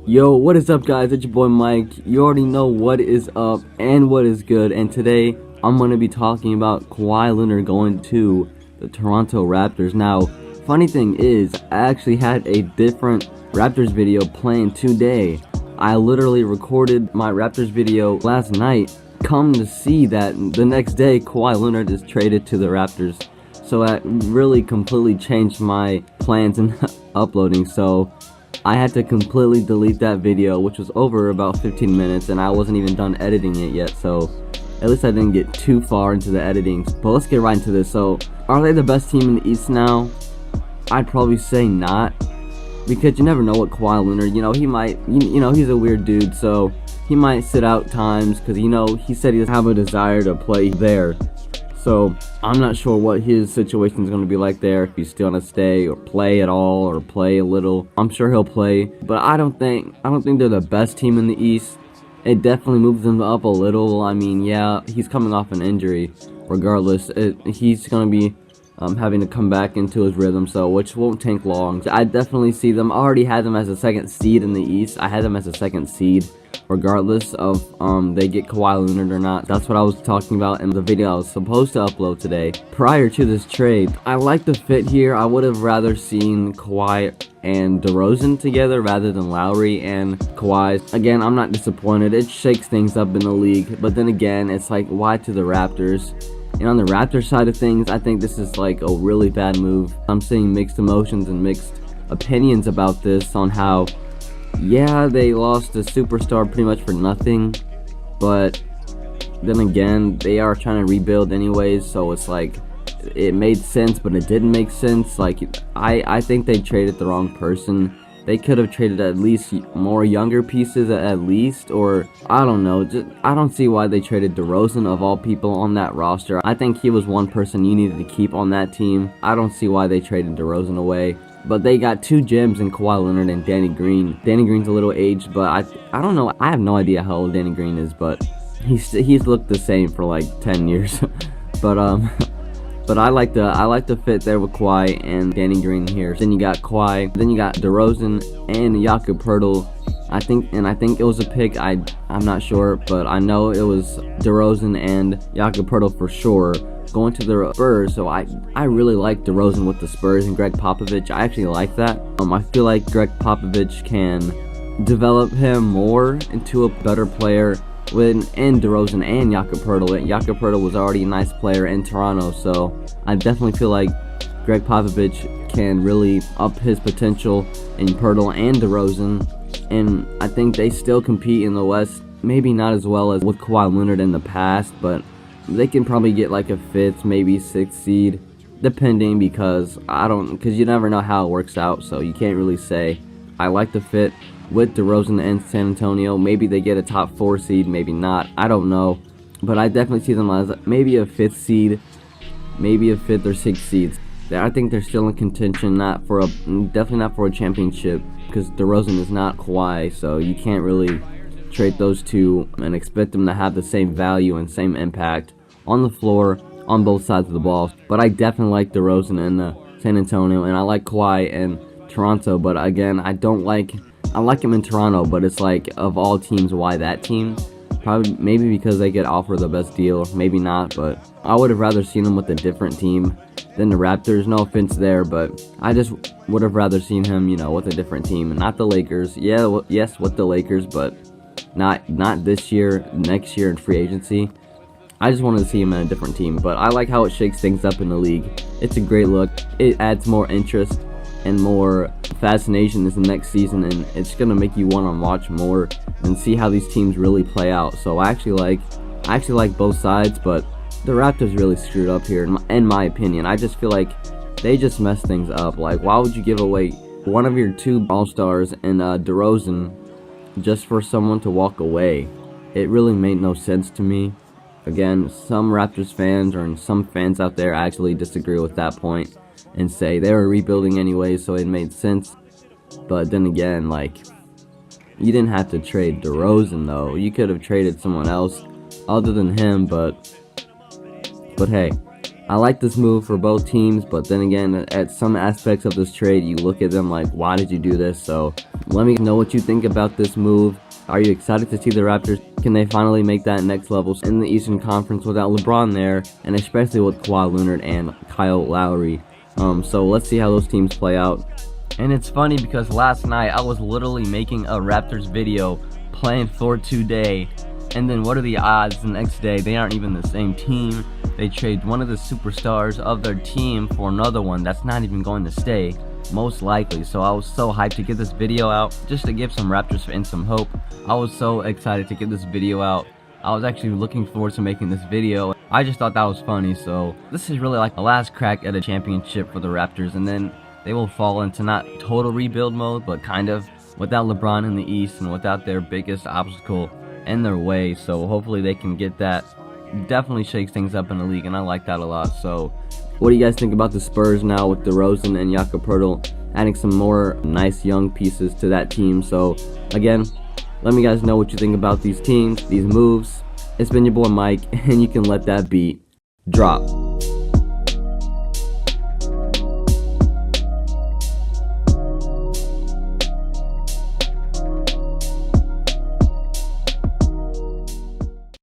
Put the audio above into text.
Yo, what is up guys, it's your boy Mike. You already know what is up and what is good, and today I'm going to be talking about Kawhi Leonard going to the Toronto Raptors. Now, funny thing is, I actually had a different Raptors video planned today. I literally recorded my Raptors video last night, come to see that the next day Kawhi Leonard is traded to the Raptors. So that really completely changed my plans in uploading, so I had to completely delete that video, which was over about 15 minutes, and I wasn't even done editing it yet, so at least I didn't get too far into the editing. But let's get right into this. So, are they the best team in the East now? I'd probably say not, because you never know what Kawhi Leonard, he might, he's a weird dude, so he might sit out times, because, he said he doesn't have a desire to play there. So I'm not sure what his situation is going to be like there, if he's still going to stay or play at all or play a little. I'm sure he'll play, but I don't think they're the best team in the East. It definitely moves them up a little. I mean, yeah, he's coming off an injury. Regardless, he's going to be having to come back into his rhythm, so which won't take long. I definitely see them. I already had them as a second seed in the East. I had them as a second seed, regardless of they get Kawhi Leonard or not. That's what I was talking about in the video I was supposed to upload today. Prior to this trade, I like the fit here. I would have rather seen Kawhi and DeRozan together rather than Lowry and Kawhi. Again, I'm not disappointed. It shakes things up in the league, but then again, it's like, why to the Raptors? And on the Raptors side of things, I think this is like a really bad move. I'm seeing mixed emotions and mixed opinions about this on how, yeah, they lost a superstar pretty much for nothing, but then again, they are trying to rebuild anyways, so it's like, it made sense, but it didn't make sense. Like, I think they traded the wrong person. They could have traded at least more younger pieces at least, or I don't know. I don't see why they traded DeRozan of all people on that roster. I think he was one person you needed to keep on that team. I don't see why they traded DeRozan away. But they got two gems in Kawhi Leonard and Danny Green. Danny Green's a little aged, but I don't know. I have no idea how old Danny Green is, but he's looked the same for like 10 years. But I like the fit there with Kawhi and Danny Green here. Then you got Kawhi, then you got DeRozan and Jakob Poeltl. I think it was a pick. I'm not sure, but I know it was DeRozan and Jakob Poeltl for sure going to the Spurs. So I really like DeRozan with the Spurs and Greg Popovich. I actually like that. I feel like Greg Popovich can develop him more into a better player in DeRozan and Jakob Poeltl. Jakob Poeltl was already a nice player in Toronto, so I definitely feel like Greg Popovich can really up his potential in Poeltl and DeRozan, and I think they still compete in the West. Maybe not as well as with Kawhi Leonard in the past, but they can probably get like a 5th, maybe 6th seed, depending, because you never know how it works out, so you can't really say. I like the fit with DeRozan and San Antonio. Maybe they get a top 4 seed, maybe not. I don't know. But I definitely see them as maybe a 5th seed, maybe a 5th or 6th seeds. I think they're still in contention, definitely not for a championship, because DeRozan is not Kawhi, so you can't really trade those two and expect them to have the same value and same impact on the floor on both sides of the ball. But I definitely like DeRozan and San Antonio, and I like Kawhi and Toronto. But again, I like him in Toronto, but it's like, of all teams, why that team? Probably maybe because they get offered the best deal, maybe not, but I would have rather seen him with a different team than the Raptors. No offense there, but I just would have rather seen him, with a different team, and not the Lakers. Yeah, yes, with the Lakers, but not this year, next year in free agency. I just wanted to see him in a different team, but I like how it shakes things up in the league. It's a great look. It adds more interest and more fascination this next season, and it's gonna make you want to watch more and see how these teams really play out. So I actually like both sides, but the Raptors really screwed up here in my opinion. I just feel like they just messed things up. Like, why would you give away one of your 2 all-stars and DeRozan just for someone to walk away? It really made no sense to me. Again, some Raptors fans or some fans out there actually disagree with that point and say they were rebuilding anyway, so it made sense. But then again, like, you didn't have to trade DeRozan though. You could have traded someone else other than him, but hey, I like this move for both teams, but then again, at some aspects of this trade, you look at them like, why did you do this? So let me know what you think about this move. Are you excited to see the Raptors? Can they finally make that next level in the Eastern Conference without LeBron there, and especially with Kawhi Leonard and Kyle Lowry? So let's see how those teams play out. And it's funny because last night I was literally making a Raptors video playing for today, and then what are the odds the next day they aren't even the same team? They trade one of the superstars of their team for another one that's not even going to stay, most likely. So I was so hyped to get this video out, just to give some Raptors fans some hope. I was so excited to get this video out. I was actually looking forward to making this video. I just thought that was funny. So this is really like the last crack at a championship for the Raptors, and then they will fall into not total rebuild mode, but kind of, without LeBron in the East and without their biggest obstacle in their way. So hopefully they can get that. Definitely shakes things up in the league, and I like that a lot. So what do you guys think about the Spurs now with DeRozan and Jakob Poeltl adding some more nice young pieces to that team? So again, let me guys know what you think about these teams, these moves. It's been your boy Mike, and you can let that beat drop.